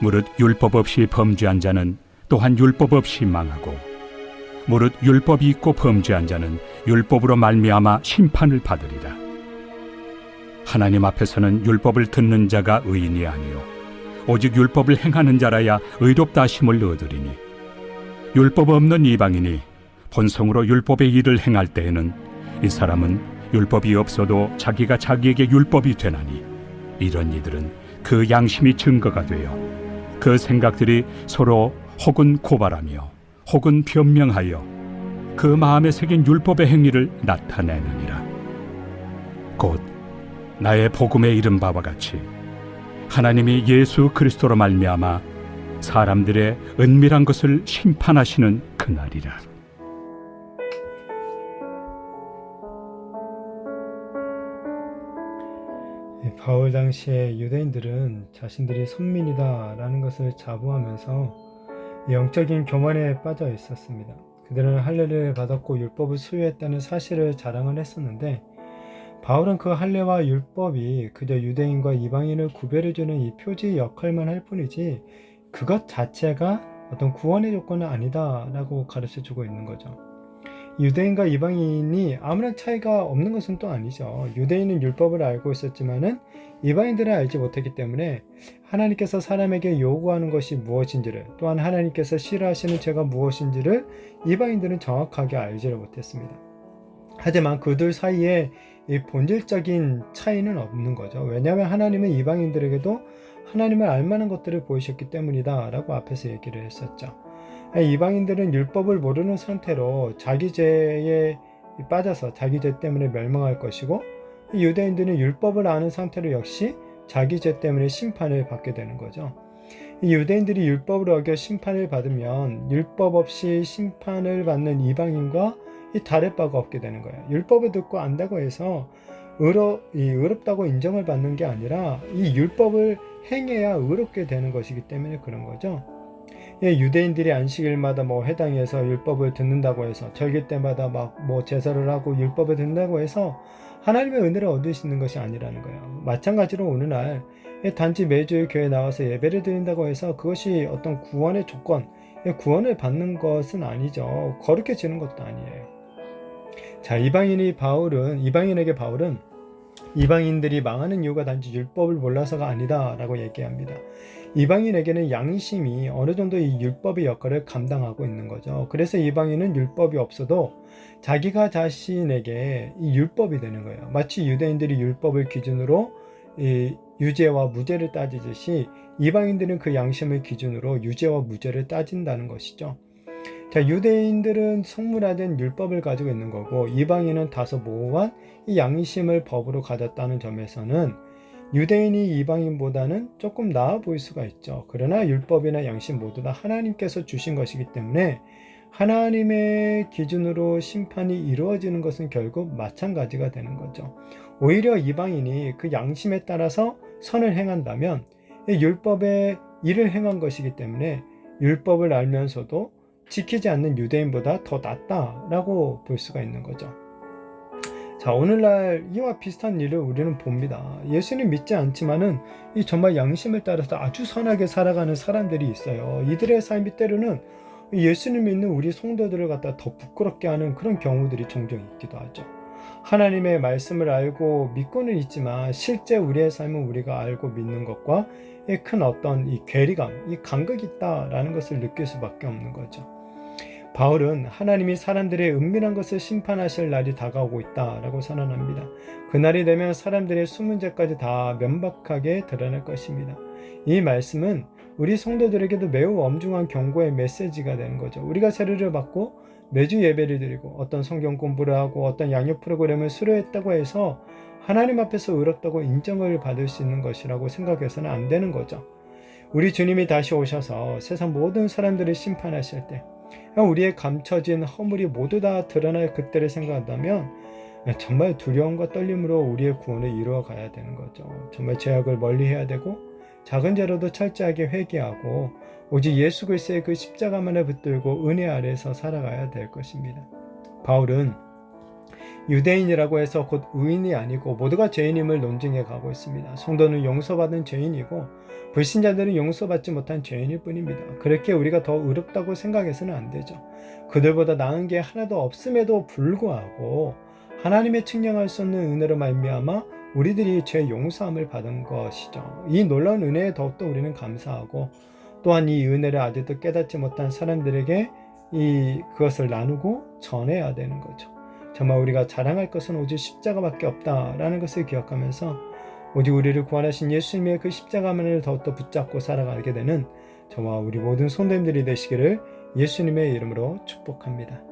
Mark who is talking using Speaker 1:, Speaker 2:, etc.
Speaker 1: 무릇 율법 없이 범죄한 자는 또한 율법 없이 망하고, 무릇 율법이 있고 범죄한 자는 율법으로 말미암아 심판을 받으리라. 하나님 앞에서는 율법을 듣는 자가 의인이 아니요 오직 율법을 행하는 자라야 의롭다 하심을 얻으리니, 율법 없는 이방인이 본성으로 율법의 일을 행할 때에는 이 사람은 율법이 없어도 자기가 자기에게 율법이 되나니, 이런 이들은 그 양심이 증거가 되어 그 생각들이 서로 혹은 고발하며 혹은 변명하여 그 마음에 새긴 율법의 행위를 나타내느니라. 곧 나의 복음에 이른 바와 같이 하나님이 예수 그리스도로 말미암아 사람들의 은밀한 것을 심판하시는 그날이라.
Speaker 2: 바울 당시에 유대인들은 자신들이 선민이다라는 것을 자부하면서 영적인 교만에 빠져 있었습니다. 그들은 할례를 받았고 율법을 수여했다는 사실을 자랑을 했었는데, 바울은 그 할례와 율법이 그저 유대인과 이방인을 구별해주는 이 표지 역할만 할 뿐이지 그것 자체가 어떤 구원의 조건은 아니다라고 가르쳐주고 있는 거죠. 유대인과 이방인이 아무런 차이가 없는 것은 또 아니죠. 유대인은 율법을 알고 있었지만은 이방인들은 알지 못했기 때문에 하나님께서 사람에게 요구하는 것이 무엇인지를, 또한 하나님께서 싫어하시는 죄가 무엇인지를 이방인들은 정확하게 알지를 못했습니다. 하지만 그들 사이에 이 본질적인 차이는 없는 거죠. 왜냐하면 하나님은 이방인들에게도 하나님을 알만한 것들을 보이셨기 때문이다 라고 앞에서 얘기를 했었죠. 이방인들은 율법을 모르는 상태로 자기 죄에 빠져서 자기 죄 때문에 멸망할 것이고, 유대인들은 율법을 아는 상태로 역시 자기 죄 때문에 심판을 받게 되는 거죠. 유대인들이 율법을 어겨 심판을 받으면 율법 없이 심판을 받는 이방인과 다를 바가 없게 되는 거예요. 율법을 듣고 안다고 해서 의롭다고 인정을 받는 게 아니라 이 율법을 행해야 의롭게 되는 것이기 때문에 그런 거죠. 유대인들이 안식일마다 회당에서 율법을 듣는다고 해서, 절기 때마다 제사를 하고 율법을 듣는다고 해서 하나님의 은혜를 얻을 수 있는 것이 아니라는 거예요. 마찬가지로 오늘날 단지 매주일 교회에 나와서 예배를 드린다고 해서 그것이 어떤 구원의 조건, 구원을 받는 것은 아니죠. 거룩해지는 것도 아니에요. 자, 이방인에게 바울은 이방인들이 망하는 이유가 단지 율법을 몰라서가 아니다 라고 얘기합니다. 이방인에게는 양심이 어느 정도 이 율법의 역할을 감당하고 있는 거죠. 그래서 이방인은 율법이 없어도 자기가 자신에게 이 율법이 되는 거예요. 마치 유대인들이 율법을 기준으로 이 유죄와 무죄를 따지듯이 이방인들은 그 양심을 기준으로 유죄와 무죄를 따진다는 것이죠. 자, 유대인들은 성문화된 율법을 가지고 있는 거고, 이방인은 다소 모호한 이 양심을 법으로 가졌다는 점에서는 유대인이 이방인보다는 조금 나아 보일 수가 있죠. 그러나 율법이나 양심 모두 다 하나님께서 주신 것이기 때문에 하나님의 기준으로 심판이 이루어지는 것은 결국 마찬가지가 되는 거죠. 오히려 이방인이 그 양심에 따라서 선을 행한다면 율법의 일을 행한 것이기 때문에 율법을 알면서도 지키지 않는 유대인보다 더 낫다라고 볼 수가 있는 거죠. 자, 오늘날 이와 비슷한 일을 우리는 봅니다. 예수님 믿지 않지만은 정말 양심을 따라서 아주 선하게 살아가는 사람들이 있어요. 이들의 삶이 때로는 예수님 믿는 우리 성도들을 갖다 더 부끄럽게 하는 그런 경우들이 종종 있기도 하죠. 하나님의 말씀을 알고 믿고는 있지만 실제 우리의 삶은 우리가 알고 믿는 것과 큰 어떤 이 괴리감, 이 간극이 있다라는 것을 느낄 수밖에 없는 거죠. 바울은 하나님이 사람들의 은밀한 것을 심판하실 날이 다가오고 있다라고 선언합니다. 그날이 되면 사람들의 숨은 죄까지 다 명백하게 드러날 것입니다. 이 말씀은 우리 성도들에게도 매우 엄중한 경고의 메시지가 되는 거죠. 우리가 세례를 받고 매주 예배를 드리고 어떤 성경 공부를 하고 어떤 양육 프로그램을 수료했다고 해서 하나님 앞에서 의롭다고 인정을 받을 수 있는 것이라고 생각해서는 안 되는 거죠. 우리 주님이 다시 오셔서 세상 모든 사람들을 심판하실 때 우리의 감춰진 허물이 모두 다 드러날 그때를 생각한다면 정말 두려움과 떨림으로 우리의 구원을 이루어 가야 되는 거죠. 정말 죄악을 멀리해야 되고 작은 죄로도 철저하게 회개하고 오직 예수 그리스도의 그 십자가만을 붙들고 은혜 아래에서 살아가야 될 것입니다. 바울은 유대인이라고 해서 곧 의인이 아니고 모두가 죄인임을 논증해 가고 있습니다. 성도는 용서받은 죄인이고 불신자들은 용서받지 못한 죄인일 뿐입니다. 그렇게 우리가 더 의롭다고 생각해서는 안 되죠. 그들보다 나은 게 하나도 없음에도 불구하고 하나님의 측량할 수 없는 은혜로 말미암아 우리들이 죄 용서함을 받은 것이죠. 이 놀라운 은혜에 더욱더 우리는 감사하고 또한 이 은혜를 아직도 깨닫지 못한 사람들에게 그것을 나누고 전해야 되는 거죠. 정말 우리가 자랑할 것은 오직 십자가밖에 없다라는 것을 기억하면서 오직 우리를 구원하신 예수님의 그 십자가만을 더욱더 붙잡고 살아가게 되는 저와 우리 모든 성도님들이 되시기를 예수님의 이름으로 축복합니다.